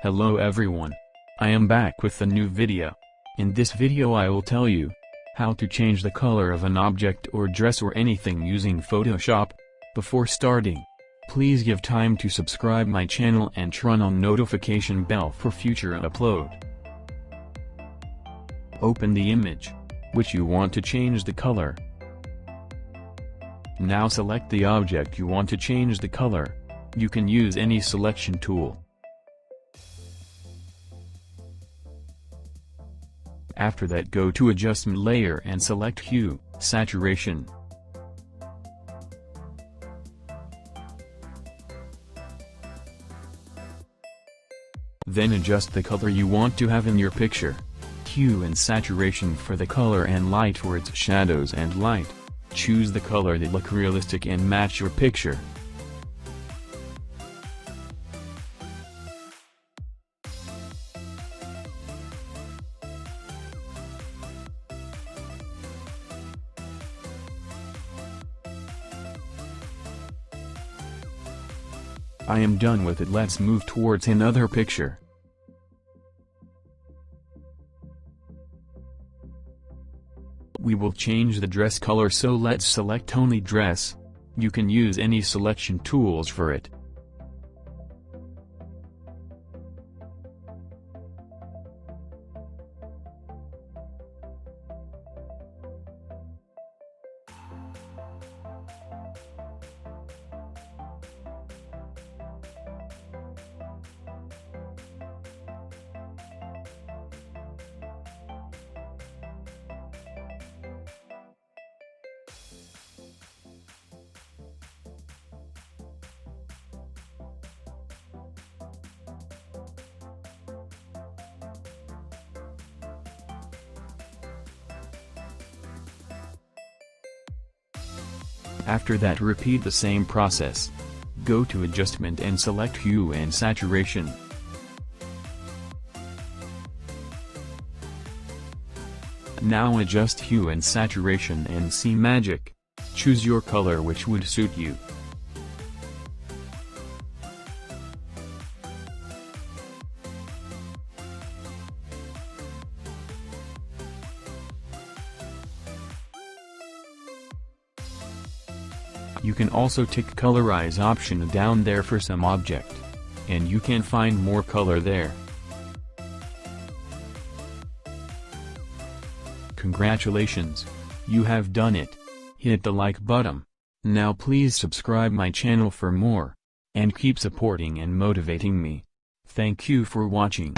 Hello everyone. I am back with a new video. In this video I will tell you how to change the color of an object or dress or anything using Photoshop. Before starting, please give time to subscribe my channel and turn on notification bell for future upload. Open the image, which you want to change the color. Now select the object you want to change the color. You can use any selection tool. After that, go to Adjustment Layer and select Hue, Saturation. Then adjust the color you want to have in your picture. Hue and saturation for the color and light for its shadows and light. Choose the color that look realistic and match your picture. I am done with it. Let's move towards another picture. We will change the dress color, so let's select only dress. You can use any selection tools for it. After that, repeat the same process. Go to Adjustment and select Hue and Saturation. Now adjust Hue and Saturation and see magic. Choose your color which would suit you. You can also tick Colorize option down there for some object, and you can find more color there. Congratulations! You have done it. Hit the like button. Now please subscribe my channel for more, and keep supporting and motivating me. Thank you for watching.